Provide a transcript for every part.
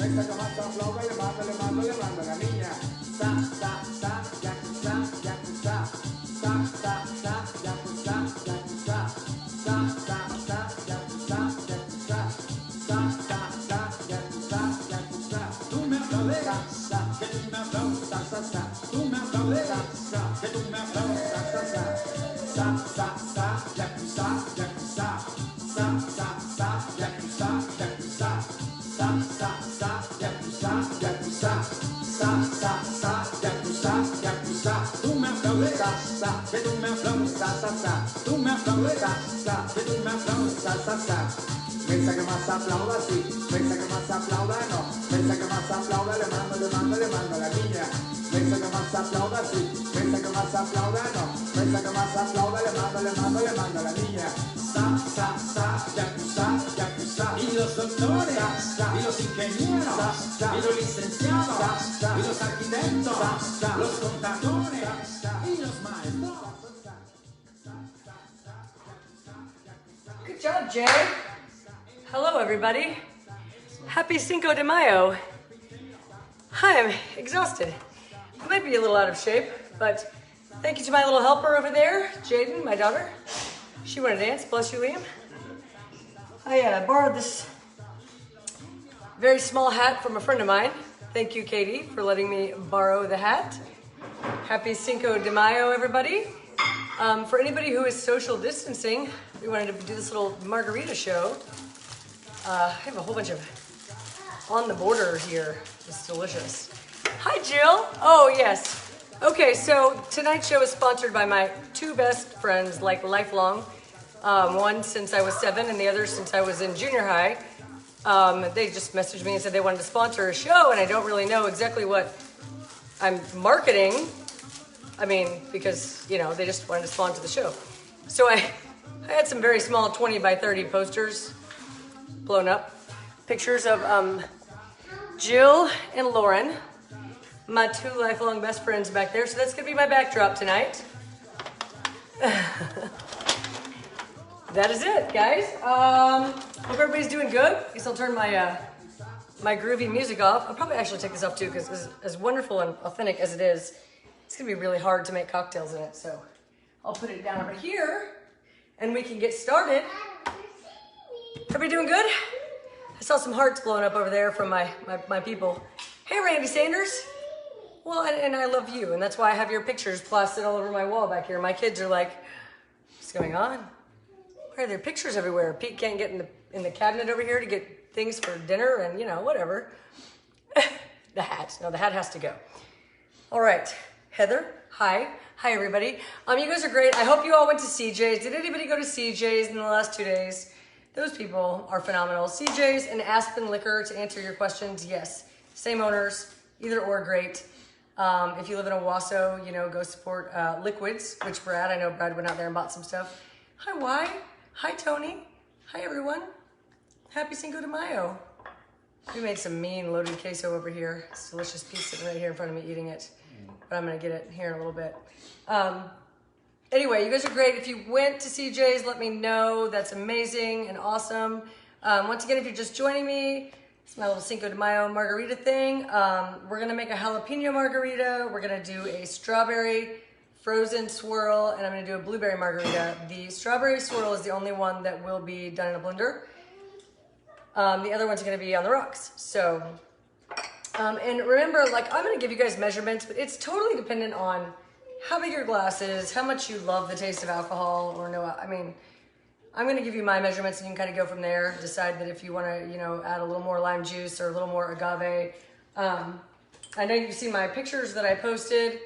Esta que más aplauda, le mando a la niña. Sa, yakuza, yakuza. Sa, yakuza, yakuza. Sa, yakuza, yakuza. Sa, yakuza, yakuza. Tú me aplaudes, que tú me aplaudes, tú me aplaudes, que tú me aplaudes, yakuza, yakuza. Sa, yakuza, yakuza. Sa, yakuza, yakuza. Sa, yakuza, yakuza. Tú me aplaudes, que tú me aplaudes, tú me aplaudes, que tú me aplaudes, Pensa que más aplauda, sí. Pensa que más aplauda, no. Pensa que más aplauda, le mando a la niña. Pensa que más aplauda, sí. Pensa que más aplauda, no. Pensa que más aplauda, le mando a la niña. Sa, yakuza, yakuza. Y los doctores, y los ingenieros, y los licenciados, y los arquitectos, los contadores, y los maestros. Good job, Jay. Hello, everybody. Happy Cinco de Mayo. Hi, I'm exhausted. I might be a little out of shape, but thank you to my little helper over there, Jaden, my daughter. She wanted to dance. Bless you, Liam. I borrowed this very small hat from a friend of mine. Thank you, Katie, for letting me borrow the hat. Happy Cinco de Mayo, everybody. For anybody who is social distancing, we wanted to do this little margarita show. I have a whole bunch of on the border here. It's delicious. Hi, Jill. Oh, yes. Okay, so tonight's show is sponsored by my two best friends, like lifelong. One since I was 7 and the other since I was in junior high. They just messaged me and said they wanted to sponsor a show, and I don't really know exactly what I'm marketing. I mean, because, you know, they just wanted to sponsor the show. So I had some very small 20 by 30 posters blown up. Pictures of Jill and Lauren, my two lifelong best friends back there. So that's going to be my backdrop tonight. That is it, guys. Hope everybody's doing good. I guess I'll turn my my groovy music off. I'll probably actually take this off too, because as wonderful and authentic as it is, it's going to be really hard to make cocktails in it. So I'll put it down over here, and we can get started. Everybody doing good? I saw some hearts blowing up over there from my people. Hey, Randy Sanders. Well, and I love you, and that's why I have your pictures plastered all over my wall back here. My kids are like, what's going on? Why are there pictures everywhere? Pete can't get in the cabinet over here to get things for dinner and, you know, whatever. The hat. No, the hat has to go. All right. Heather, hi. Hi, everybody. You guys are great. I hope you all went to CJ's. Did anybody go to CJ's in the last 2 days? Those people are phenomenal. CJ's and Aspen Liquor, to answer your questions, yes. Same owners, either or great. If you live in Owasso, you know, go support Liquids, which Brad, I know Brad went out there and bought some stuff. Hi, Y. Hi, Tony. Hi, everyone. Happy Cinco de Mayo. We made some mean loaded queso over here. It's a delicious piece sitting right here in front of me eating it. But I'm going to get it here in a little bit. Anyway, you guys are great. If you went to CJ's, let me know. That's amazing and awesome. Once again, if you're just joining me, it's my little Cinco de Mayo margarita thing. We're going to make a jalapeno margarita. We're going to do a strawberry frozen swirl, and I'm going to do a blueberry margarita. The strawberry swirl is the only one that will be done in a blender. The other ones are going to be on the rocks. So, and remember, like, I'm going to give you guys measurements, but it's totally dependent on how big your glass is, how much you love the taste of alcohol or no. I mean, I'm going to give you my measurements, and you can kind of go from there. Decide that if you want to, you know, add a little more lime juice or a little more agave. I know you've seen my pictures that I posted.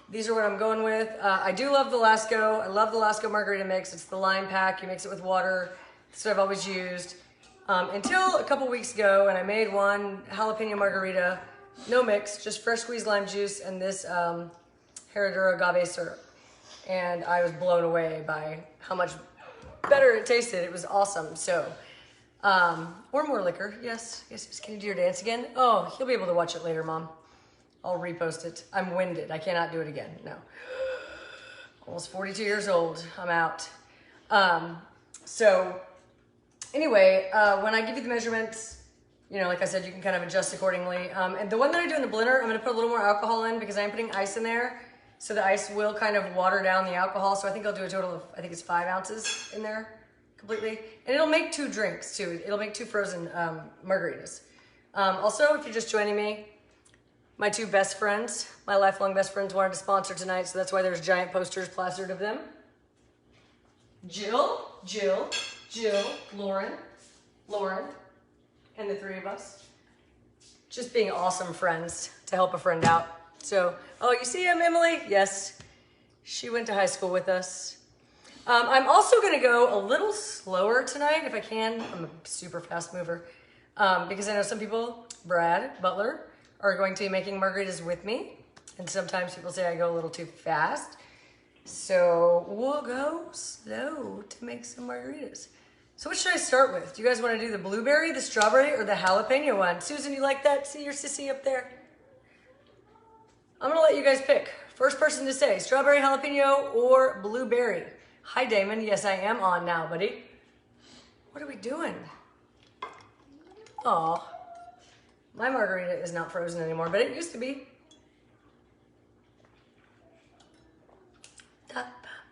These are what I'm going with. I do love the Lasco. I love the Lasco margarita mix. It's the lime pack. You mix it with water. That's what I've always used. Until a couple weeks ago, and I made one jalapeno margarita, no mix, just fresh squeezed lime juice and this Herradura agave syrup. And I was blown away by how much better it tasted. It was awesome. So, or more liquor. Yes. Can you do your dance again? Oh, you'll be able to watch it later, Mom. I'll repost it. I'm winded. I cannot do it again. No. Almost 42 years old. I'm out. So anyway, when I give you the measurements, You know, like I said, you can kind of adjust accordingly. And the one that I do in the blender, I'm gonna put a little more alcohol in because I'm putting ice in there. So the ice will kind of water down the alcohol. So I think I'll do a total of, I think it's 5 ounces in there completely. And it'll make 2 drinks too. It'll make 2 frozen margaritas. Also, if you're just joining me, my 2 best friends, my lifelong best friends wanted to sponsor tonight. So that's why there's giant posters plastered of them. Jill, Lauren, and the 3 of us. Just being awesome friends to help a friend out. So, oh, you see him, Emily? Yes, she went to high school with us. I'm also gonna go a little slower tonight if I can. I'm a super fast mover because I know some people, Brad Butler, are going to be making margaritas with me. And sometimes people say I go a little too fast. So we'll go slow to make some margaritas. So what should I start with? Do you guys want to do the blueberry, the strawberry, or the jalapeno one? Susan, you like that? See your sissy up there? I'm gonna let you guys pick. First person to say, strawberry, jalapeno, or blueberry. Hi, Damon. Yes, I am on now, buddy. What are we doing? Aw, my margarita is not frozen anymore, but it used to be.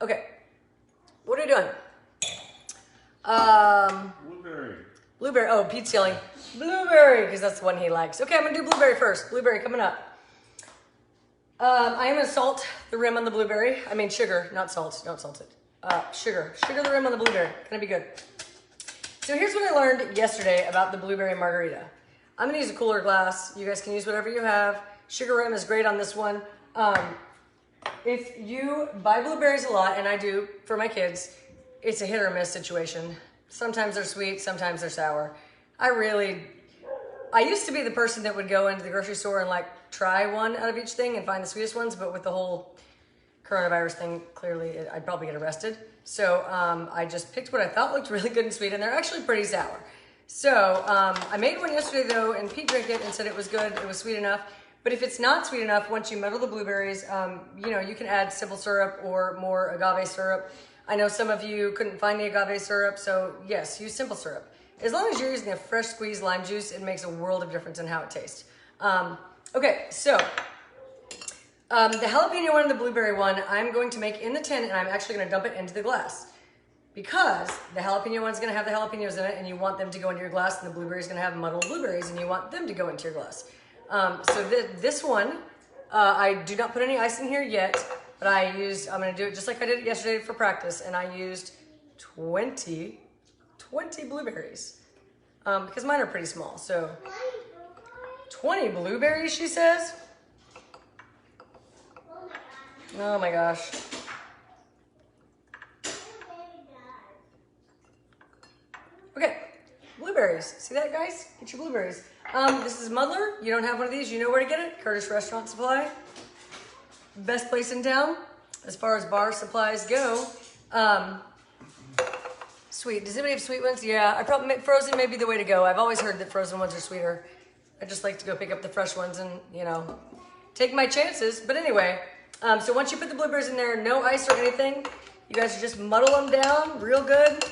Okay, what are you doing? Blueberry. Blueberry. Oh, Pete's yelling blueberry because that's the one he likes. Okay, I'm gonna do blueberry first. Blueberry coming up. I am gonna salt the rim on the blueberry. I mean sugar, not salt. Don't salt it. Sugar the rim on the blueberry. Gonna be good. So here's what I learned yesterday about the blueberry margarita. I'm gonna use a cooler glass. You guys can use whatever you have. Sugar rim is great on this one. If you buy blueberries a lot, and I do for my kids, it's a hit or miss situation. Sometimes they're sweet, sometimes they're sour. I used to be the person that would go into the grocery store and like try one out of each thing and find the sweetest ones, but with the whole coronavirus thing, clearly I'd probably get arrested. So I just picked what I thought looked really good and sweet, and they're actually pretty sour. So I made one yesterday though, and Pete drank it and said it was good, it was sweet enough. But if it's not sweet enough, once you muddle the blueberries, you know, you can add simple syrup or more agave syrup. I know some of you couldn't find the agave syrup, so yes, use simple syrup. As long as you're using a fresh squeezed lime juice, it makes a world of difference in how it tastes. Okay, so the jalapeno one and the blueberry one, I'm going to make in the tin, and I'm actually gonna dump it into the glass. Because the jalapeno one's gonna have the jalapenos in it, and you want them to go into your glass, and the blueberry's gonna have muddled blueberries, and you want them to go into your glass. So this one, I do not put any ice in here yet, but I'm gonna do it just like I did it yesterday for practice, and I used 20 blueberries, because mine are pretty small, so 20 blueberries, she says. Oh my gosh. Okay, blueberries. See that, guys? Get your blueberries. This is Muddler. You don't have one of these, you know where to get it. Curtis Restaurant Supply. Best place in town as far as bar supplies go. Sweet. Does anybody have sweet ones? Yeah, I probably frozen may be the way to go. I've always heard that frozen ones are sweeter. I just like to go pick up the fresh ones and, you know, take my chances. But anyway, so once you put the blueberries in there, no ice or anything, you guys just muddle them down real good.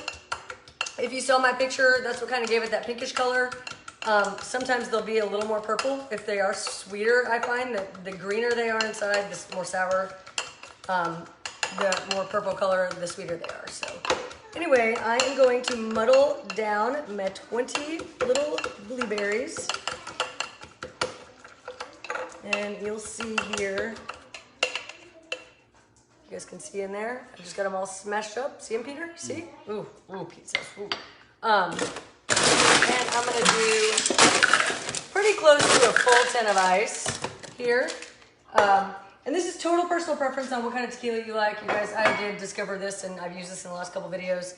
If you saw my picture, that's what kind of gave it that pinkish color. Sometimes they'll be a little more purple if they are sweeter. I find that the greener they are inside, the more sour, the more purple color, the sweeter they are. So anyway, I am going to muddle down my 20 little blueberries. And you'll see here, you guys can see in there, I just got them all smashed up. See them, Peter? See? Ooh, Pete says, ooh. And I'm gonna do pretty close to a full tin of ice here. And this is total personal preference on what kind of tequila you like. You guys, I did discover this, and I've used this in the last couple videos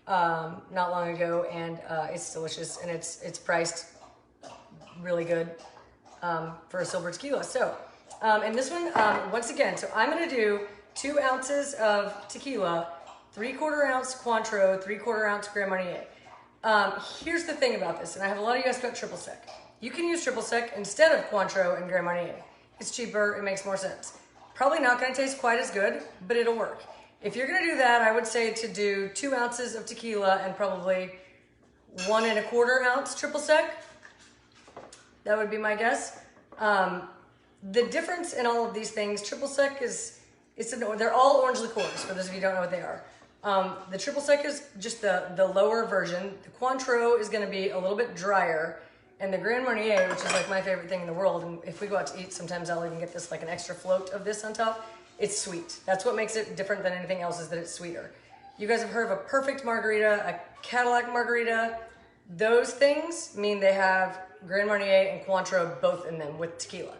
not long ago, and it's delicious, and it's priced really good for a silver tequila. So, and this one, once again, so I'm gonna do 2 ounces of tequila, 3/4 ounce Cointreau, 3/4 ounce Grand Marnier. Here's the thing about this, and I have a lot of you ask about triple sec. You can use triple sec instead of Cointreau and Grand Marnier. It's cheaper, it makes more sense. Probably not gonna taste quite as good, but it'll work. If you're gonna do that, I would say to do 2 ounces of tequila and probably 1 1/4 ounce triple sec. That would be my guess. The difference in all of these things, triple sec they're all orange liqueurs, for those of you who don't know what they are. The triple sec is just the lower version. The Cointreau is going to be a little bit drier. And the Grand Marnier, which is like my favorite thing in the world, and if we go out to eat, sometimes I'll even get this like an extra float of this on top. It's sweet. That's what makes it different than anything else, is that it's sweeter. You guys have heard of a perfect margarita, a Cadillac margarita. Those things mean they have Grand Marnier and Cointreau both in them with tequila.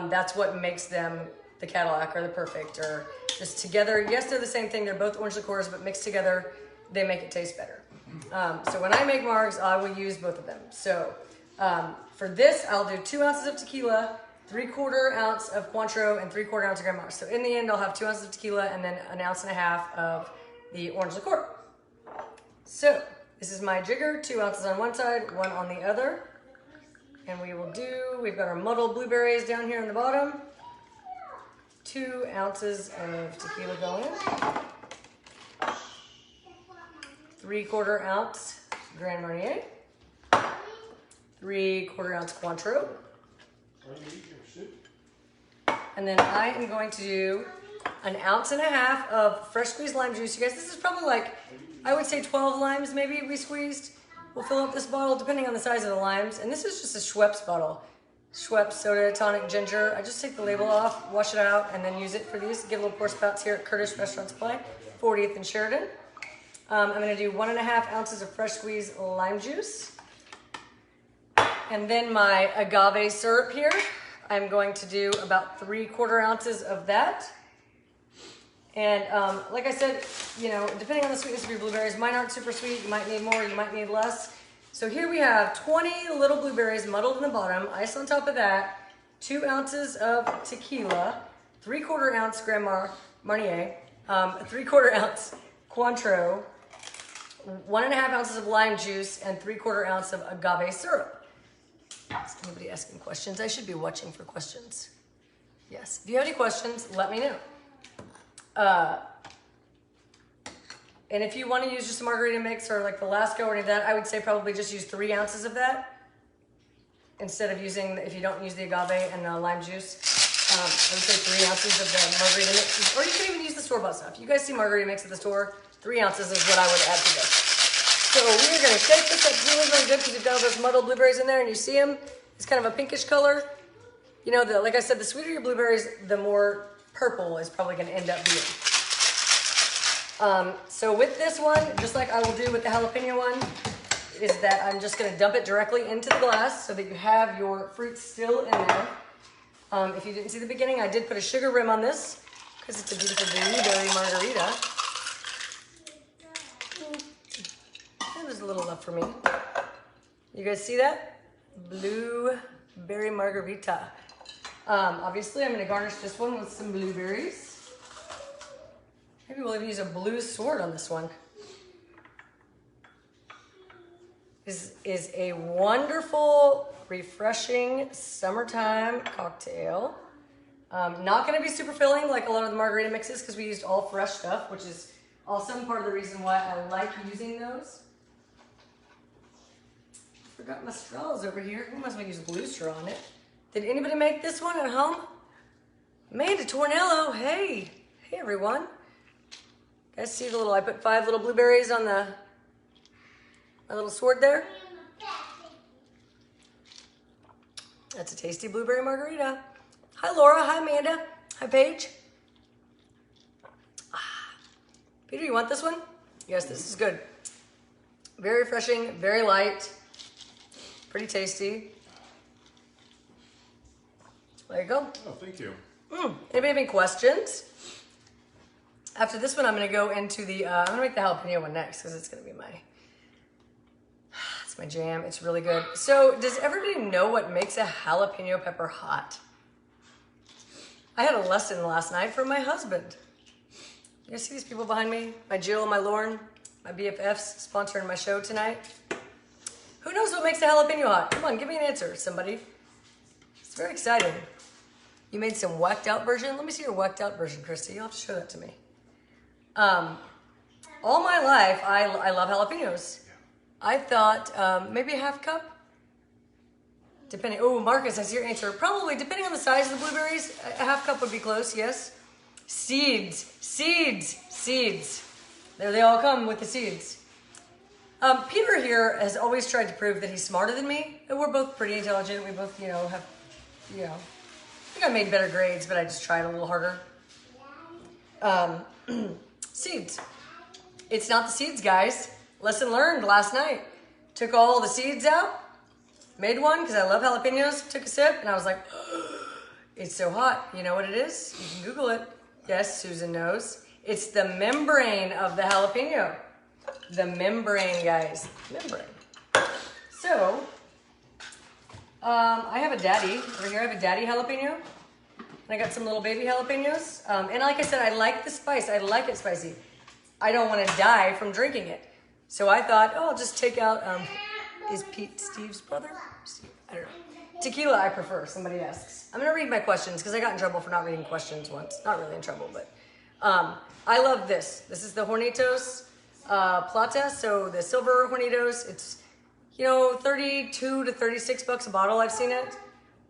That's what makes them the Cadillac or the perfect, or just together. Yes, they're the same thing. They're both orange liqueurs, but mixed together, they make it taste better. So when I make margs, I will use both of them. So for this, I'll do 2 ounces of tequila, 3/4 ounce of Cointreau, and 3/4 ounce of Grand Marnier. So in the end, I'll have 2 ounces of tequila and then 1.5 ounces of the orange liqueur. So this is my jigger, 2 ounces on one side, 1 on the other. And we've got our muddled blueberries down here in the bottom. 2 ounces of tequila going in. 3/4 ounce Grand Marnier. 3/4 ounce Cointreau. And then I am going to do 1.5 ounces of fresh squeezed lime juice. You guys, this is probably like, I would say 12 limes maybe we squeezed. We'll fill up this bottle depending on the size of the limes. And this is just a Schweppes bottle. Schweppes soda, tonic, ginger. I just take the label off, wash it out, and then use it for these. Give little pour spouts here at Curtis Restaurant Supply, 40th and Sheridan. I'm going to do 1.5 ounces of fresh squeezed lime juice. And then my agave syrup here, I'm going to do about 3/4 ounces of that. And like I said, you know, depending on the sweetness of your blueberries, mine aren't super sweet. You might need more, you might need less. So here we have 20 little blueberries muddled in the bottom, ice on top of that, 2 ounces of tequila, 3/4 ounce Grand Marnier, 3/4 ounce Cointreau, 1.5 ounces of lime juice, and 3/4 ounce of agave syrup. Is anybody asking questions? I should be watching for questions. Yes. If you have any questions, let me know. And if you want to use just a margarita mix or like the Lasco or any of that, I would say probably just use 3 ounces of that instead of using, if you don't use the agave and the lime juice. I would say 3 ounces of the margarita mix, or you can even use the store-bought stuff. You guys see margarita mix at the store, 3 ounces is what I would add to this. So we're going to shake this up really, really good because you've got all those muddled blueberries in there and you see them. It's kind of a pinkish color. You know, like I said, the sweeter your blueberries, the more purple is probably going to end up being. So with this one, just like I will do with the jalapeno one, is that I'm just going to dump it directly into the glass so that you have your fruit still in there. If you didn't see the beginning, I did put a sugar rim on this because it's a beautiful blueberry margarita. That was a little enough for me. You guys see that? Blueberry margarita. Obviously, I'm going to garnish this one with some blueberries. Maybe we'll even use a blue sword on this one. This is a wonderful, refreshing summertime cocktail. Not going to be super filling like a lot of the margarita mixes because we used all fresh stuff, which is awesome. Part of the reason why I like using those. Forgot my straws over here. We might as well use a blue straw on it. Did anybody make this one at home? Amanda Tornello, hey. Hey everyone. Guys see the little, I put 5 little blueberries on my little sword there. That's a tasty blueberry margarita. Hi Laura, hi Amanda, hi Paige. Peter, you want this one? Yes, this is good. Very refreshing, very light, pretty tasty. There you go. Oh, thank you. Anybody have any questions? After this one, I'm going to go into the, I'm going to make the jalapeno one next because it's going to be it's my jam. It's really good. So does everybody know what makes a jalapeno pepper hot? I had a lesson last night from my husband. You guys see these people behind me? My Jill, my Lauren, my BFFs sponsoring my show tonight. Who knows what makes a jalapeno hot? Come on, give me an answer, somebody. It's very exciting. You made some whacked out version? Let me see your whacked out version, Christy. You'll have to show that to me. All my life, I love jalapenos. I thought maybe a half cup. Depending, oh, Marcus, I see your answer. Probably, depending on the size of the blueberries, a half cup would be close, yes. Seeds, seeds, seeds. There they all come with the seeds. Peter here has always tried to prove that he's smarter than me. And we're both pretty intelligent. We both, have, I think I made better grades, but I just tried a little harder. Seeds. It's not the seeds, guys. Lesson learned last night. Took all the seeds out, made one because I love jalapenos, took a sip, and I was like, it's so hot. You know what it is? You can Google it. Yes, Susan knows. It's the membrane of the jalapeno. The membrane, guys. Membrane. So, I have a daddy. Over here I have a daddy jalapeno. And I got some little baby jalapenos. And like I said, I like the spice. I like it spicy. I don't want to die from drinking it. So I thought, I'll just take out, is Pete Steve's brother? Steve? I don't know. Tequila I prefer, somebody asks. I'm going to read my questions because I got in trouble for not reading questions once. Not really in trouble, but I love this. This is the Hornitos Plata, so the silver Hornitos. It's, 32 to 36 bucks a bottle. I've seen it.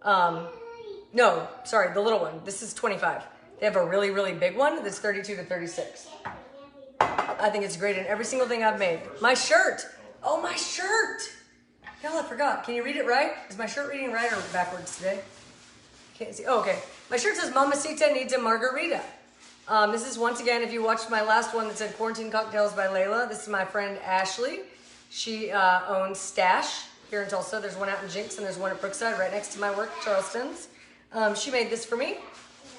No, sorry, the little one. This is 25. They have a really, really big one that's 32 to 36. I think it's great in every single thing I've made. My shirt. Oh, my shirt. Y'all, I forgot. Can you read it right? Is my shirt reading right or backwards today? Can't see. Oh, okay. My shirt says Mamacita needs a margarita. This is, once again, if you watched my last one that said Quarantine Cocktails by Layla, this is my friend Ashley. She owns Stash here in Tulsa. There's one out in Jinx and there's one at Brookside right next to my work, Charleston's. She made this for me.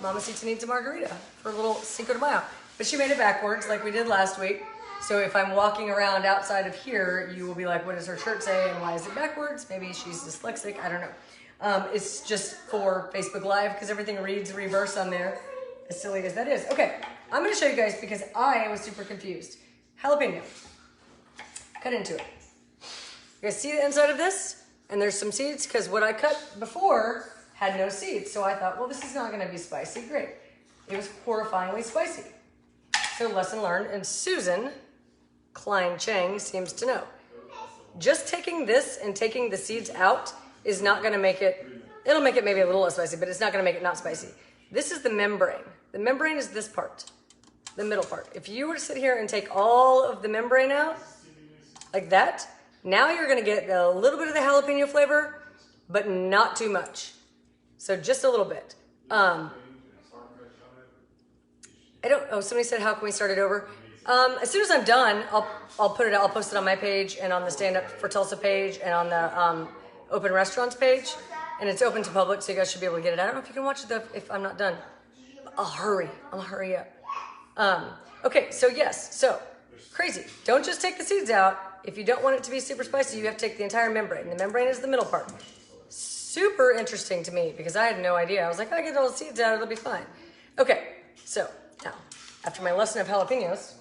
Mamacita needs a margarita for a little Cinco de Mayo. But she made it backwards like we did last week. So if I'm walking around outside of here, you will be like, what does her shirt say and why is it backwards? Maybe she's dyslexic, I don't know. It's just for Facebook Live because everything reads reverse on there, as silly as that is. Okay, I'm gonna show you guys because I was super confused. Jalapeno, cut into it. You guys see the inside of this? And there's some seeds because what I cut before had no seeds. So I thought, well, this is not gonna be spicy, great. It was horrifyingly spicy. So lesson learned, and Susan Klein Chang seems to know. Just taking this and taking the seeds out is not gonna make it, it'll make it maybe a little less spicy, but it's not gonna make it not spicy. This is the membrane. The membrane is this part, the middle part. If you were to sit here and take all of the membrane out, like that, now you're gonna get a little bit of the jalapeno flavor, but not too much. So just a little bit. Somebody said, how can we start it over? As soon as I'm done, I'll put it out. I'll post it on my page and on the Stand Up for Tulsa page and on the Open Restaurants page. And it's open to public, so you guys should be able to get it. I don't know if you can watch it if I'm not done. I'll hurry up. Okay, so yes, so crazy. Don't just take the seeds out. If you don't want it to be super spicy, you have to take the entire membrane. The membrane is the middle part. Super interesting to me because I had no idea. I was like, I get all the seeds out, it'll be fine. Okay, so now, after my lesson of jalapenos,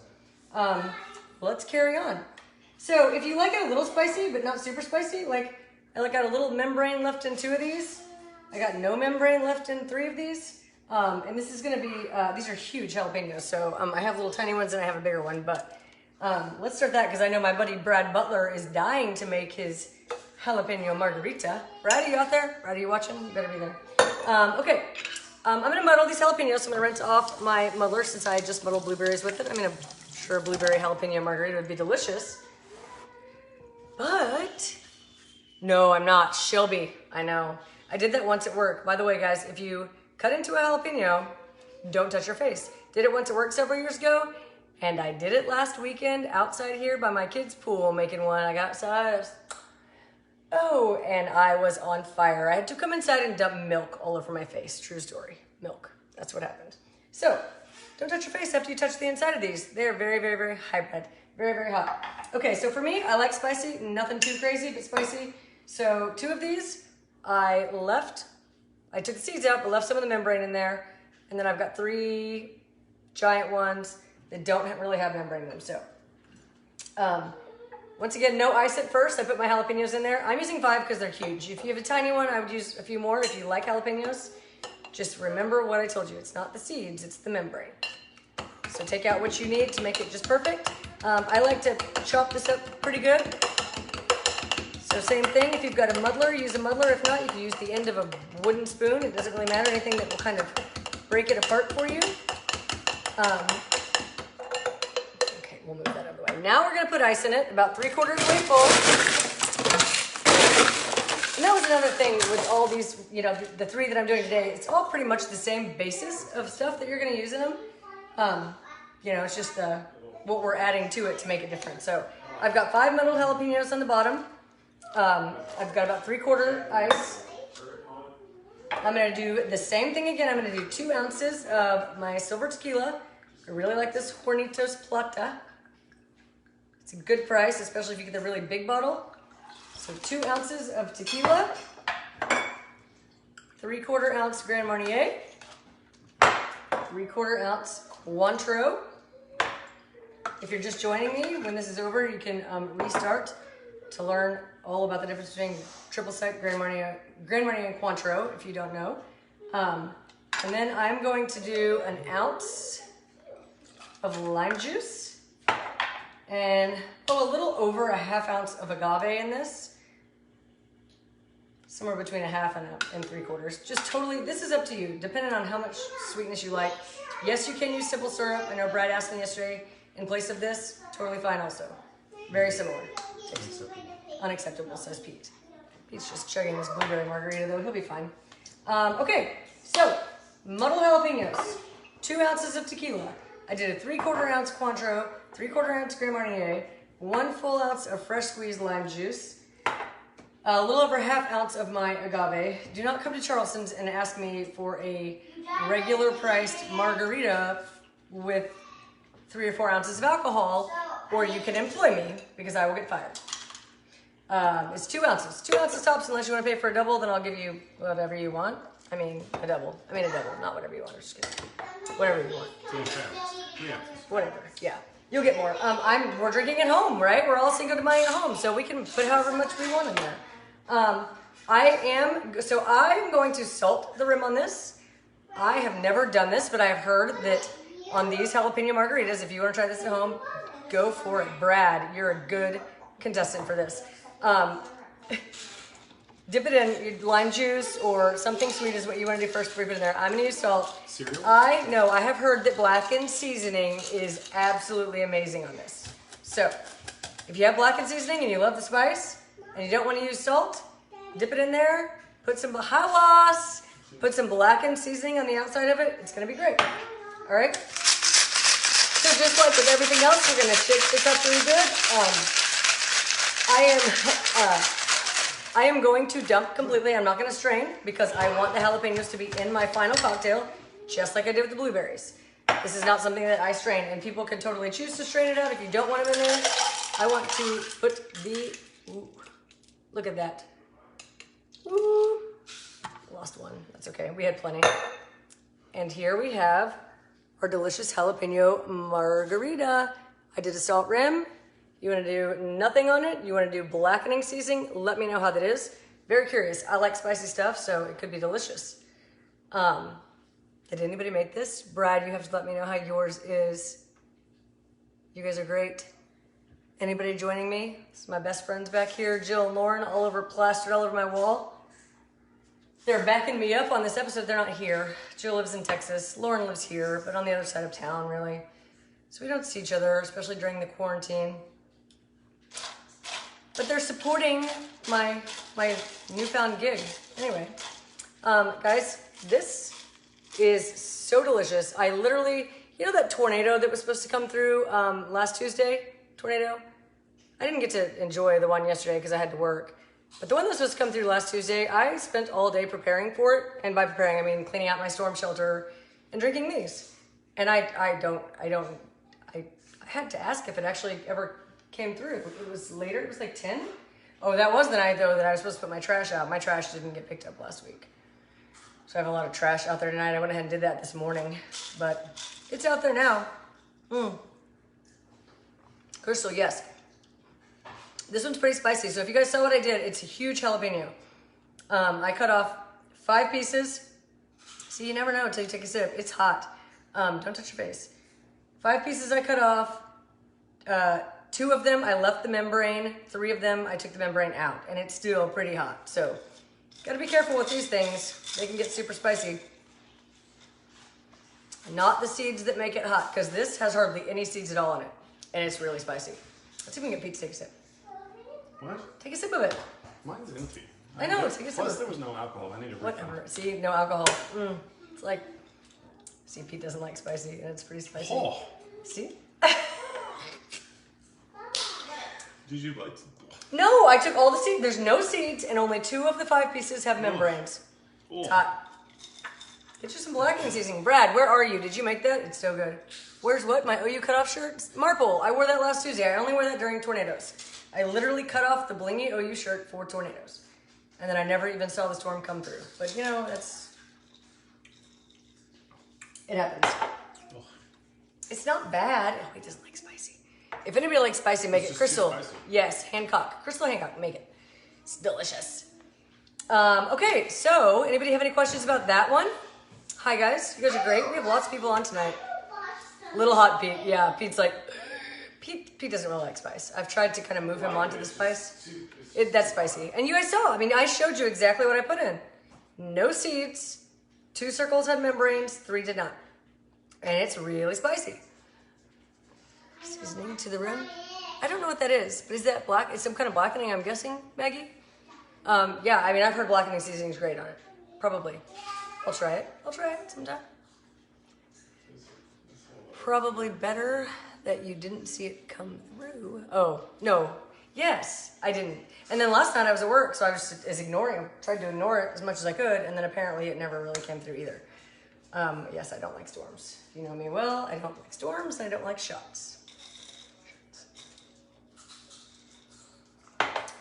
let's carry on. So if you like it a little spicy, but not super spicy, like I got a little membrane left in 2 of these. I got no membrane left in 3 of these. And this is gonna be, these are huge jalapenos. So I have little tiny ones and I have a bigger one, but let's start that because I know my buddy Brad Butler is dying to make his jalapeno margarita. Brad, are you out there? Brad, are you watching? You better be there. Okay. I'm gonna muddle these jalapenos. I'm gonna rinse off my muddler since I just muddled blueberries with it. I mean, I'm sure a blueberry jalapeno margarita would be delicious. But, no, I'm not. Shelby, I know. I did that once at work. By the way, guys, if you cut into a jalapeno, don't touch your face. Did it once at work several years ago, and I did it last weekend outside here by my kids' pool making one. I got outside. And I was on fire. I had to come inside and dump milk all over my face. True story. Milk. That's what happened. So, don't touch your face after you touch the inside of these. They're very, very, very hybrid. Very, very hot. Okay, so for me, I like spicy. Nothing too crazy, but spicy. So 2 of these, I took the seeds out, but left some of the membrane in there. And then I've got 3 giant ones that don't really have membrane in them. So, once again, no ice at first. I put my jalapenos in there. I'm using 5 because they're huge. If you have a tiny one, I would use a few more if you like jalapenos. Just remember what I told you. It's not the seeds, it's the membrane. So take out what you need to make it just perfect. I like to chop this up pretty good. So same thing, if you've got a muddler, use a muddler. If not, you can use the end of a wooden spoon. It doesn't really matter, anything that will kind of break it apart for you. Okay, we'll move that out of the way. Now we're gonna put ice in it, about 3/4 way full. And that was another thing with all these, you know, the three that I'm doing today, it's all pretty much the same basis of stuff that you're gonna use in them. You know, it's just what we're adding to it to make it different. So I've got 5 middle jalapenos on the bottom. I've got about 3/4 ice. I'm gonna do the same thing again. I'm gonna do 2 ounces of my silver tequila. I really like this Hornitos Plata. It's a good price, especially if you get the really big bottle. So 2 ounces of tequila, 3/4 ounce Grand Marnier, 3/4 ounce Cointreau. If you're just joining me, when this is over, you can restart to learn all about the difference between triple sec, Grand Marnier, and Cointreau, if you don't know. And then I'm going to do 1 ounce of lime juice and a little over 1/2 ounce of agave in this. Somewhere between 1/2 and 3/4. Just totally, this is up to you, depending on how much sweetness you like. Yes, you can use simple syrup. I know Brad asked me yesterday in place of this. Totally fine also. Very similar. Unacceptable, says Pete. Pete's just chugging this blueberry margarita though. He'll be fine. Okay, so muddled jalapenos, 2 ounces of tequila. I did a 3/4 ounce Cointreau, 3/4 ounce Grand Marnier, 1 full ounce of fresh squeezed lime juice, a little over 1/2 ounce of my agave. Do not come to Charleston's and ask me for a regular priced margarita with 3 or 4 ounces of alcohol, or you can employ me because I will get fired. It's 2 ounces. 2 ounces tops, unless you want to pay for a double, then I'll give you whatever you want. I mean, a double, not whatever you want. I'm just kidding. Whatever you want. 3 ounces. Whatever, yeah. You'll get more. We're drinking at home, right? We're all Cinco de Mayo at home, so we can put however much we want in there. I'm going to salt the rim on this. I have never done this, but I have heard that on these jalapeno margaritas, if you want to try this at home, go for it. Brad, you're a good contestant for this. Dip it in your lime juice or something sweet is what you want to do first before you put it in there. I'm going to use salt. Cereal? I have heard that blackened seasoning is absolutely amazing on this. So, if you have blackened seasoning and you love the spice and you don't want to use salt, dip it in there, put some bajawas, put some blackened seasoning on the outside of it. It's going to be great. All right? So just like with everything else, we're going to shake this up really good. I am going to dump completely. I'm not going to strain because I want the jalapenos to be in my final cocktail, just like I did with the blueberries. This is not something that I strain, and people can totally choose to strain it out if you don't want them in there. I want to put look at that. Ooh, lost one. That's okay. We had plenty. And here we have our delicious jalapeno margarita. I did a salt rim. You want to do nothing on it? You want to do blackening seasoning? Let me know how that is. Very curious. I like spicy stuff, so it could be delicious. Did anybody make this? Brad, you have to let me know how yours is. You guys are great. Anybody joining me? This is my best friends back here. Jill and Lauren, plastered all over my wall. They're backing me up on this episode. They're not here. Jill lives in Texas. Lauren lives here, but on the other side of town, really. So we don't see each other, especially during the quarantine. But they're supporting my newfound gig. Anyway, guys, this is so delicious. I literally, you know that tornado that was supposed to come through last Tuesday? Tornado? I didn't get to enjoy the one yesterday because I had to work. But the one that was supposed to come through last Tuesday, I spent all day preparing for it. And by preparing, I mean cleaning out my storm shelter and drinking these. And I had to ask if it actually ever came through. It was later, it was like 10. Oh, that was the night though that I was supposed to put my trash out. My trash didn't get picked up last week. So I have a lot of trash out there tonight. I went ahead and did that this morning, but it's out there now. Crystal, yes. This one's pretty spicy. So if you guys saw what I did, it's a huge jalapeno. I cut off 5 pieces. See, you never know until you take a sip. It's hot. Don't touch your face. 5 pieces I cut off. 2 of them, I left the membrane. 3 of them, I took the membrane out. And it's still pretty hot. So, gotta be careful with these things. They can get super spicy. Not the seeds that make it hot, because this has hardly any seeds at all in it. And it's really spicy. Let's see if we can get Pete to take a sip. What? Take a sip of it. Mine's empty. I know, take a sip. Plus, there was no alcohol. I need to Whatever. See, no alcohol. It's like, see, Pete doesn't like spicy, and it's pretty spicy. Oh. See? Did you like? No, I took all the seeds. There's no seeds, and only 2 of the 5 pieces have membranes. Oh. It's hot. Get you some blackening seasoning. Brad, where are you? Did you make that? It's so good. Where's what? My OU cutoff shirt? Marple. I wore that last Tuesday. I only wear that during tornadoes. I literally cut off the blingy OU shirt for tornadoes. And then I never even saw the storm come through. But you know, it happens. Oh. It's not bad. Oh, he doesn't like spicy. If anybody likes spicy, make it. Crystal. Yes, Hancock. Crystal Hancock, make it. It's delicious. Okay, so anybody have any questions about that one? Hi guys, you guys are great. We have lots of people on tonight. Little hot Pete. Yeah, Pete's like, Pete doesn't really like spice. I've tried to kind of move him onto the spice. That's spicy. And you guys saw, I mean, I showed you exactly what I put in. No seeds, 2 circles had membranes, 3 did not. And it's really spicy. Seasoning to the rim. I don't know what that is, but is that black? It's some kind of blackening, I'm guessing, Maggie? Yeah, I mean, I've heard blackening seasoning is great on it. Probably. I'll try it. I'll try it sometime. Probably better that you didn't see it come through. Oh, no. Yes, I didn't. And then last night I was at work, so I was tried to ignore it as much as I could, and then apparently it never really came through either. Yes, I don't like storms. You know me well. I don't like storms, and I don't like shots.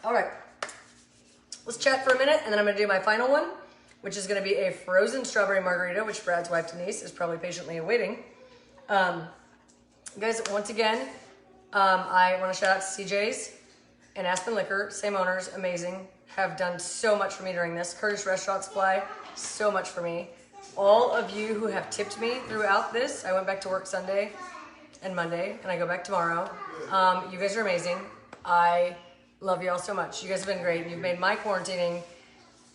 All right. Let's chat for a minute, and then I'm going to do my final one, which is going to be a frozen strawberry margarita, which Brad's wife Denise is probably patiently awaiting. Guys, once again, I want to shout out to CJ's and Aspen Liquor, same owners, amazing, have done so much for me during this. Curtis Restaurant Supply, so much for me. All of you who have tipped me throughout this, I went back to work Sunday and Monday, and I go back tomorrow. You guys are amazing. I love you all so much. You guys have been great. You've made my quarantining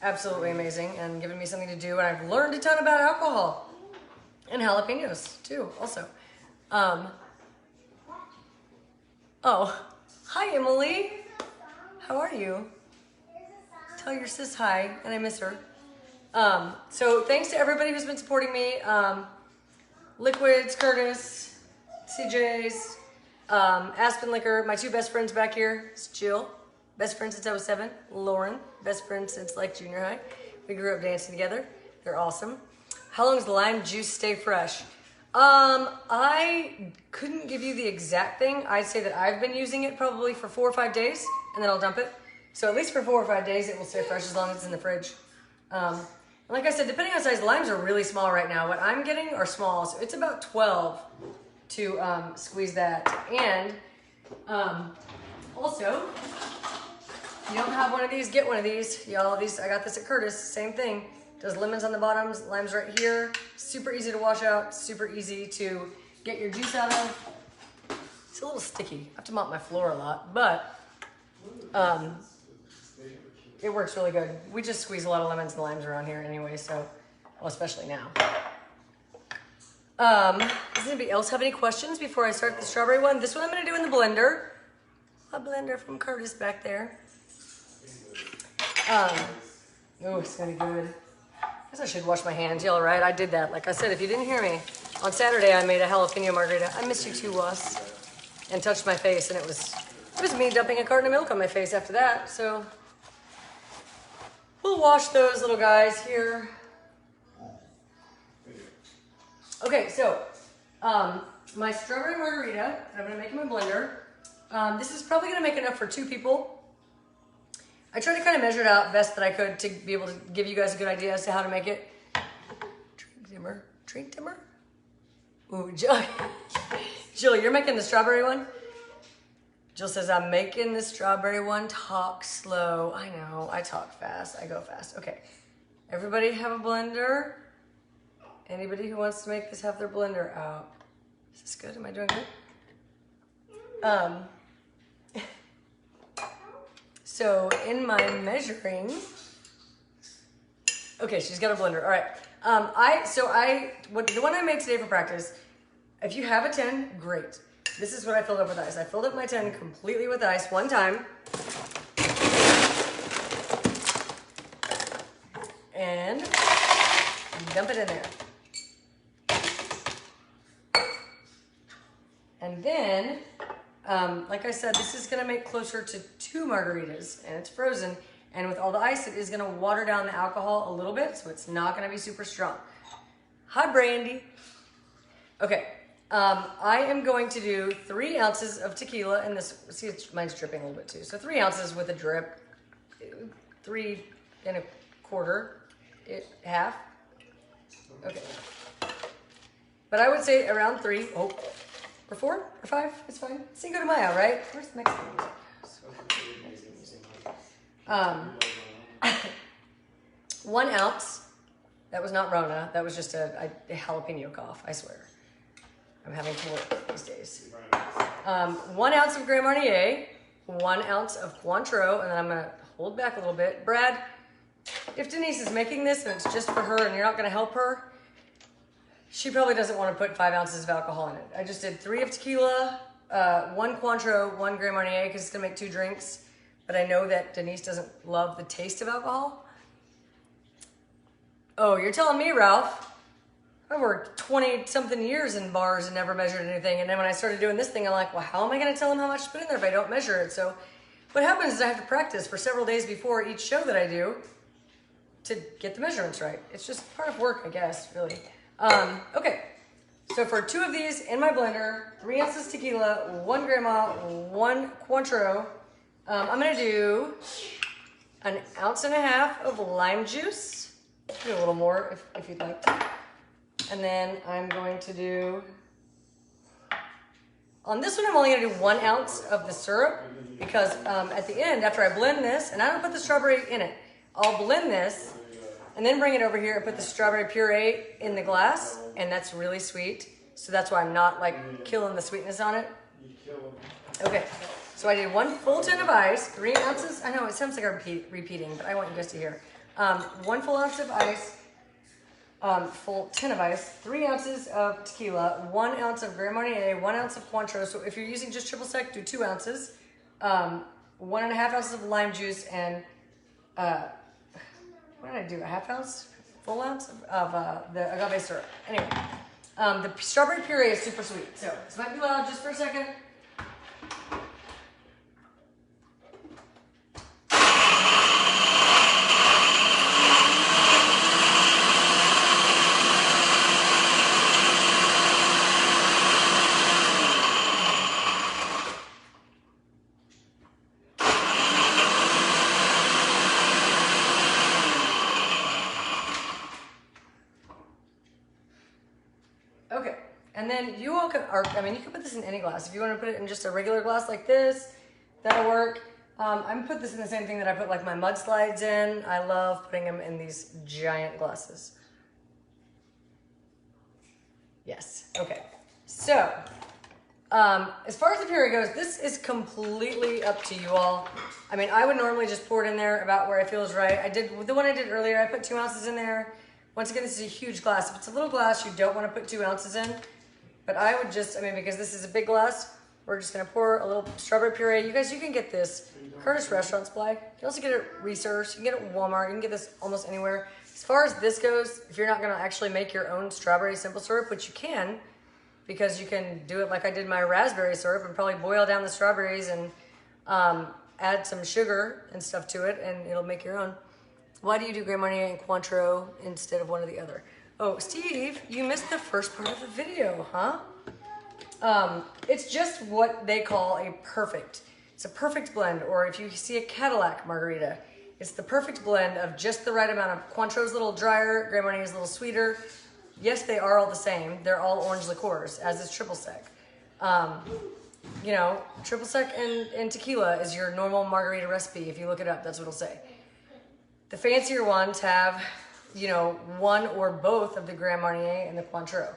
absolutely amazing and given me something to do, and I've learned a ton about alcohol and jalapenos too, also. Oh, hi Emily. How are you? Tell your sis hi, and I miss her. So thanks to everybody who's been supporting me. Liquids, Curtis, CJ's, Aspen Liquor, my 2 best friends back here. It's Jill, best friend since I was 7. Lauren, best friend since like junior high. We grew up dancing together. They're awesome. How long does the lime juice stay fresh? I couldn't give you the exact thing. I'd say that I've been using it probably for 4 or 5 days, and then I'll dump it. So at least for 4 or 5 days, it will stay fresh as long as it's in the fridge. And like I said, depending on size, the limes are really small right now. What I'm getting are small, so it's about 12 to squeeze that. And also, if you don't have one of these, get one of these. Y'all, I got this at Curtis, same thing. Does lemons on the bottoms, limes right here. Super easy to wash out, super easy to get your juice out of. It's a little sticky. I have to mop my floor a lot, but it works really good. We just squeeze a lot of lemons and limes around here anyway, so, well, especially now. Does anybody else have any questions before I start the strawberry one? This one I'm gonna do in the blender. A blender from Curtis back there. Oh, it's gonna be good. I guess I should wash my hands. Y'all right? I did that. Like I said, if you didn't hear me, on Saturday I made a jalapeno margarita. I missed you too, Was. And touched my face, and it was me dumping a carton of milk on my face after that. So we'll wash those little guys here. Okay, so my strawberry margarita, I'm gonna make in my blender. This is probably gonna make enough for 2 people. I tried to kind of measure it out best that I could to be able to give you guys a good idea as to how to make it. Drink dimmer. Ooh, Jill, you're making the strawberry one? Jill says, I'm making the strawberry one. Talk slow. I know, I talk fast. I go fast. Okay, everybody have a blender? Anybody who wants to make this have their blender out? Is this good? Am I doing good? So in my measuring, okay, she's got a blender. All right. The one I made today for practice, if you have a tin, great. This is what I filled up with ice. I filled up my tin completely with ice one time. And dump it in there. And then, like I said, this is gonna make closer to 2 margaritas, and it's frozen. And with all the ice, it is gonna water down the alcohol a little bit, so it's not gonna be super strong. Hi, Brandy. Okay, I am going to do 3 ounces of tequila in this. See, mine's dripping a little bit too. So 3 ounces with a drip, 3 1/4, half. Okay. But I would say around 3, or 4 or 5, it's fine. Cinco de Mayo, right? Where's the Mexican music? 1 ounce. That was not Rona. That was just a jalapeno cough, I swear. I'm having to work these days. 1 ounce of Grand Marnier, 1 ounce of Cointreau, and then I'm gonna hold back a little bit. Brad, if Denise is making this and it's just for her and you're not gonna help her, she probably doesn't want to put 5 ounces of alcohol in it. I just did 3 of tequila, 1 Cointreau, 1 Grand Marnier, because it's gonna make 2 drinks. But I know that Denise doesn't love the taste of alcohol. Oh, you're telling me, Ralph? I worked 20-something years in bars and never measured anything. And then when I started doing this thing, I'm like, well, how am I gonna tell them how much to put in there if I don't measure it? So what happens is I have to practice for several days before each show that I do to get the measurements right. It's just part of work, I guess, really. Okay, so for 2 of these in my blender, 3 ounces tequila, 1 Grandma, 1 Cointreau, I'm gonna do 1.5 ounces of lime juice. Do a little more if you'd like to. And then I'm going to do, on this one I'm only gonna do 1 ounce of the syrup because at the end, after I blend this, and I don't put the strawberry in it, I'll blend this and then bring it over here and put the strawberry puree in the glass, and that's really sweet. So that's why I'm not like killing the sweetness on it. Okay, so I did 1 full tin of ice, 3 ounces. I know it sounds like I'm repeating, but I want you guys to hear. 1 full ounce of ice, full tin of ice, 3 ounces of tequila, 1 ounce of Grand Marnier, 1 ounce of Cointreau. So if you're using just triple sec, do 2 ounces. 1.5 ounces of lime juice, and what did I do? 1/2 ounce, full ounce of the agave syrup. Anyway, the strawberry puree is super sweet. So this might be loud just for a second. Okay, and then you all can, you can put this in any glass. If you want to put it in just a regular glass like this, that'll work. I'm gonna put this in the same thing that I put like my mudslides in. I love putting them in these giant glasses. Yes, okay. So, as far as the puree goes, this is completely up to you all. I mean, I would normally just pour it in there about where I feel is right. The one I did earlier, I put 2 ounces in there. Once again, this is a huge glass. If it's a little glass, you don't want to put 2 ounces in. But I would just, because this is a big glass, we're just going to pour a little strawberry puree. You guys, you can get this Curtis Restaurant Supply. You can also get it at Research. You can get it at Walmart. You can get this almost anywhere. As far as this goes, if you're not going to actually make your own strawberry simple syrup, which you can, because you can do it like I did my raspberry syrup and probably boil down the strawberries and add some sugar and stuff to it, and it'll make your own. Why do you do Grand Marnier and Cointreau instead of one or the other? Oh, Steve, you missed the first part of the video, huh? It's just what they call a perfect. It's a perfect blend, or if you see a Cadillac margarita, it's the perfect blend of just the right amount of Cointreau's a little drier, Grand Marnier's a little sweeter. Yes, they are all the same. They're all orange liqueurs, as is triple sec. Triple sec and tequila is your normal margarita recipe. If you look it up, that's what it'll say. The fancier ones have, one or both of the Grand Marnier and the Cointreau.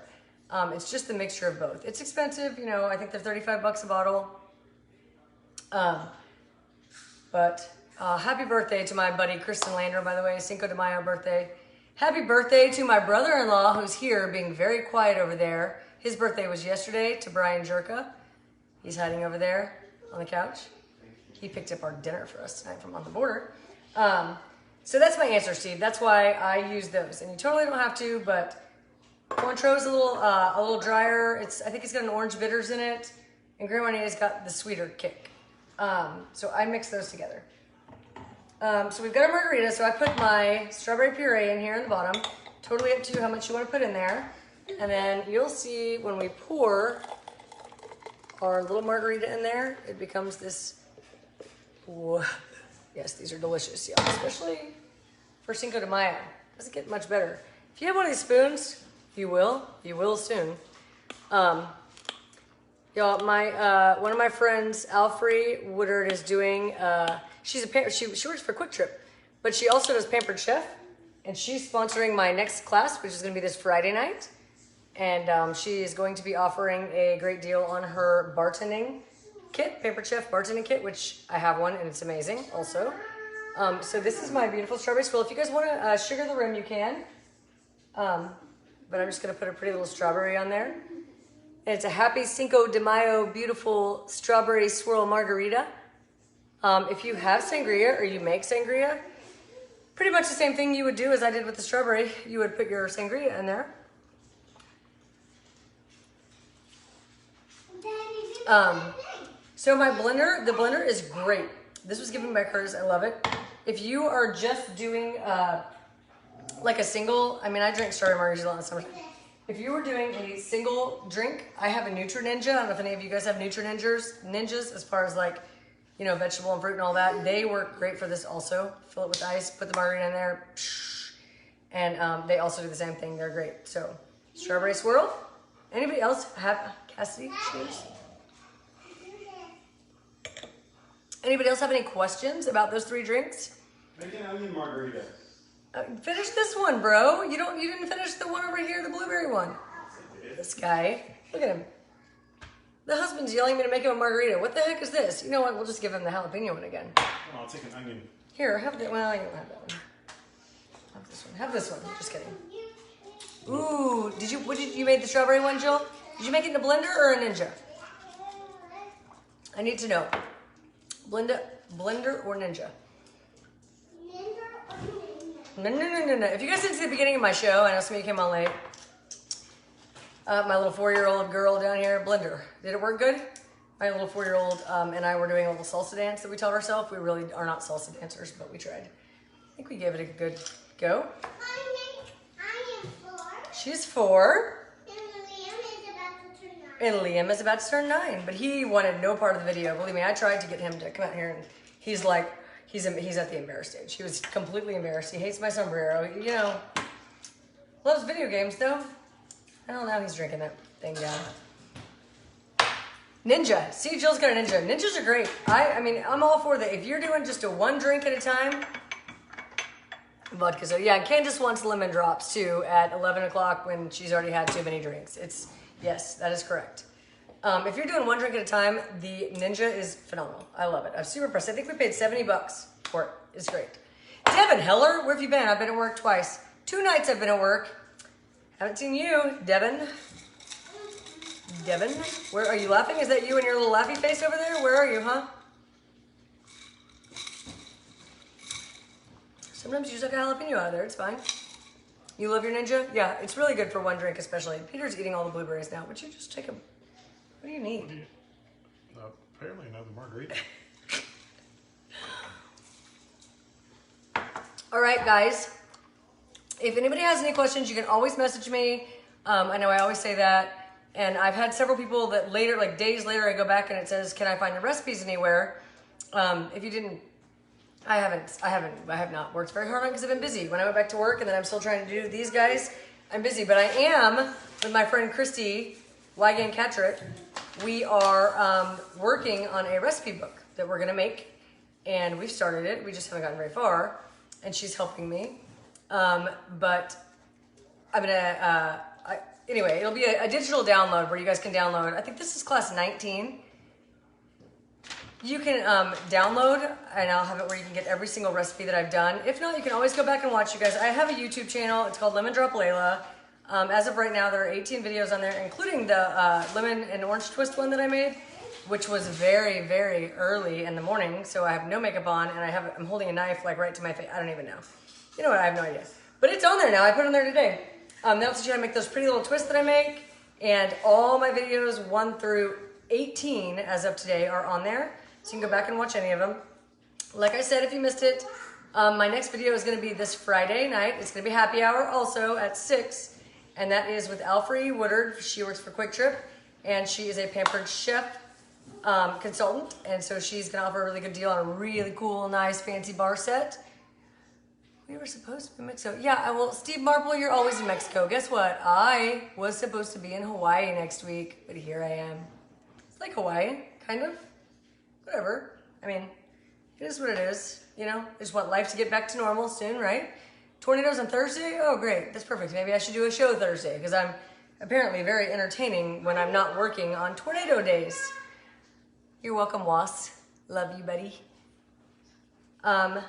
It's just the mixture of both. It's expensive, I think they're $35 a bottle. But Happy birthday to my buddy Kristen Lander, by the way. Cinco de Mayo birthday. Happy birthday to my brother-in-law who's here being very quiet over there. His birthday was yesterday, to Brian Jerka. He's hiding over there on the couch. He picked up our dinner for us tonight from On the Border. So that's my answer, Steve. That's why I use those. And you totally don't have to, but Cointreau's a little drier. I think it's got an orange bitters in it. And Grand Marnier's got the sweeter kick. So I mix those together. So we've got a margarita. So I put my strawberry puree in here in the bottom. Totally up to you how much you want to put in there. And then you'll see when we pour our little margarita in there, it becomes this. Whoa. Yes, these are delicious, y'all, especially for Cinco de Mayo. Doesn't get much better. If you have one of these spoons, you will soon. Y'all, one of my friends, Alfrey Woodard, is doing. She works for Quick Trip, but she also does Pampered Chef, and she's sponsoring my next class, which is going to be this Friday night, and she is going to be offering a great deal on her bartending kit, Pampered Chef bartending kit, which I have one and it's amazing also. So this is my beautiful strawberry swirl. If you guys want to sugar the rim, you can. But I'm just going to put a pretty little strawberry on there. And it's a happy Cinco de Mayo beautiful strawberry swirl margarita. If you have sangria or you make sangria, pretty much the same thing you would do as I did with the strawberry. You would put your sangria in there. So my blender, the blender is great. This was given by Curtis. I love it. If you are just doing like a single, I mean, I drink strawberry margaritas a lot in the summer. If you were doing a single drink, I have a Nutri Ninja. I don't know if any of you guys have Nutri Ninjas as far as like, you know, vegetable and fruit and all that. They work great for this also. Fill it with ice, put the margarita in there, and they also do the same thing. They're great. So strawberry swirl. Anybody else have Cassidy shoes? Anybody else have any questions about those three drinks? Make an onion margarita. Finish this one, bro. You didn't finish the one over here, the blueberry one. This guy, look at him. The husband's yelling at me to make him a margarita. What the heck is this? You know what? We'll just give him the jalapeno one again. Oh, I'll take an onion. Here, have that. Well, you don't have that one. Have this one. Have this one. Just kidding. Ooh, you made the strawberry one, Jill? Did you make it in a blender or a Ninja? I need to know. Blender or Ninja? No. If you guys didn't see the beginning of my show, I know some of you came on late. My little 4-year-old girl down here, blender. Did it work good? My little 4-year-old and I were doing a little salsa dance that we taught ourselves. We really are not salsa dancers, but we tried. I think we gave it a good go. I am 4. She's 4. And Liam is about to turn 9, but he wanted no part of the video. Believe me, I tried to get him to come out here, and he's like, he's at the embarrassed stage. He was completely embarrassed. He hates my sombrero. You know, loves video games though. Well, now he's drinking that thing down. Ninja. See, Jill's got a Ninja. Ninjas are great. I mean, I'm all for that. If you're doing just a one drink at a time, vodka. So yeah, Candace wants lemon drops too at 11 o'clock when she's already had too many drinks. Yes, that is correct. If you're doing one drink at a time, the Ninja is phenomenal. I love it. I'm super impressed. I think we paid $70 for it. It's great. Devin Heller, where have you been? I've been at work twice. 2 nights I've been at work. Haven't seen you, Devin. Devin, where are you laughing? Is that you and your little laughy face over there? Where are you, huh? Sometimes you suck a jalapeno out of there. It's fine. You love your Ninja? Yeah, it's really good for one drink especially. Peter's eating all the blueberries now. Would you just take them? What do you need? Apparently another margarita. All right, guys. If anybody has any questions, you can always message me. I know I always say that. And I've had several people that later, like days later, I go back and it says, can I find the recipes anywhere? If you didn't, I have not worked very hard on it because I've been busy. When I went back to work and then I'm still trying to do these guys, I'm busy. But I am, with my friend Christy Wigan-Catrick, we are working on a recipe book that we're going to make. And we've started it. We just haven't gotten very far. And she's helping me. But I'm going to, anyway, it'll be a digital download where you guys can download. I think this is class 19. You can download, and I'll have it where you can get every single recipe that I've done. If not, you can always go back and watch, you guys. I have a YouTube channel. It's called Lemon Drop Layla. As of right now, there are 18 videos on there, including the lemon and orange twist one that I made, which was very, very early in the morning. So I have no makeup on, and I'm holding a knife like right to my face. I don't even know. You know what? I have no idea. But it's on there now. I put it on there today. That will teach you how to make those pretty little twists that I make. And all my videos 1 through 18 as of today are on there. So you can go back and watch any of them. Like I said, if you missed it, my next video is going to be this Friday night. It's going to be happy hour also at 6. And that is with Alfrey Woodard. She works for Quick Trip. And she is a Pampered Chef consultant. And so she's going to offer a really good deal on a really cool, nice, fancy bar set. We were supposed to be in Mexico. Yeah, well, Steve Marple, you're always in Mexico. Guess what? I was supposed to be in Hawaii next week, but here I am. It's like Hawaii, kind of. Whatever. I mean, it is what it is. You know, I just want life to get back to normal soon, right? Tornadoes on Thursday? Oh, great. That's perfect. Maybe I should do a show Thursday because I'm apparently very entertaining when I'm not working on tornado days. You're welcome, Was. Love you, buddy. My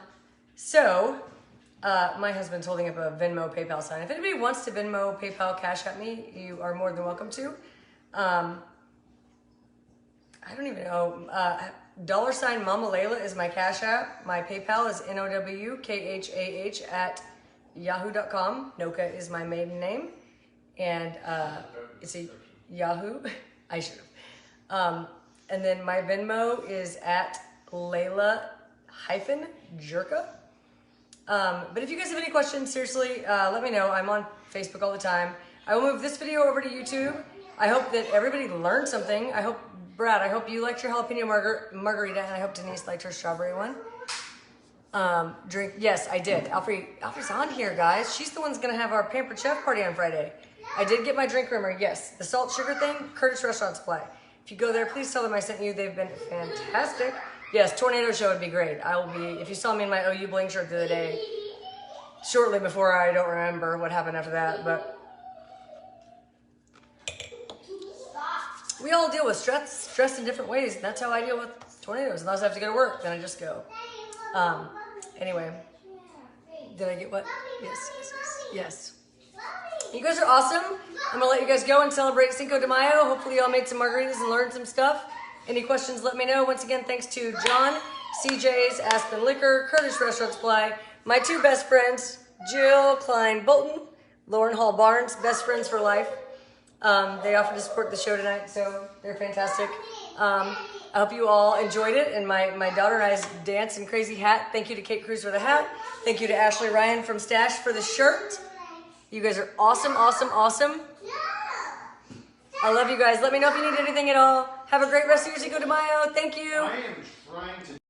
husband's holding up a Venmo PayPal sign. If anybody wants to Venmo, PayPal, Cash at me, you are more than welcome to. I don't even know. $ Mama Layla is my Cash App. My PayPal is NOWKHAH at yahoo.com. Noka is my maiden name. And it's a Yahoo. I should have. And then my Venmo is at Layla-Jerka. But if you guys have any questions, seriously, let me know. I'm on Facebook all the time. I will move this video over to YouTube. I hope that everybody learned something. Brad, I hope you liked your jalapeno margarita, and I hope Denise liked her strawberry one. Drink, yes, I did. Alfrey's on here, guys. She's the one that's gonna have our Pampered Chef party on Friday. I did get my drink rumor, yes. The salt sugar thing, Curtis Restaurant Supply. If you go there, please tell them I sent you. They've been fantastic. Yes, tornado show would be great. I will be, if you saw me in my OU Bling shirt the other day, shortly before, I don't remember what happened after that, but we all deal with stress in different ways. And that's how I deal with tornadoes. Unless I have to go to work, then I just go. Anyway, did I get what? Yes. You guys are awesome. I'm gonna let you guys go and celebrate Cinco de Mayo. Hopefully y'all made some margaritas and learned some stuff. Any questions, let me know. Once again, thanks to John, CJ's, Aspen Liquor, Curtis Restaurant Supply, my 2 best friends, Jill Klein Bolton, Lauren Hall Barnes, best friends for life. They offered to support the show tonight, so they're fantastic. I hope you all enjoyed it, and my daughter and I's dance and crazy hat. Thank you to Kate Cruz for the hat. Thank you to Ashley Ryan from Stash for the shirt. You guys are awesome, awesome, awesome. I love you guys. Let me know if you need anything at all. Have a great rest of your Cinco de Mayo. Thank you. I am trying to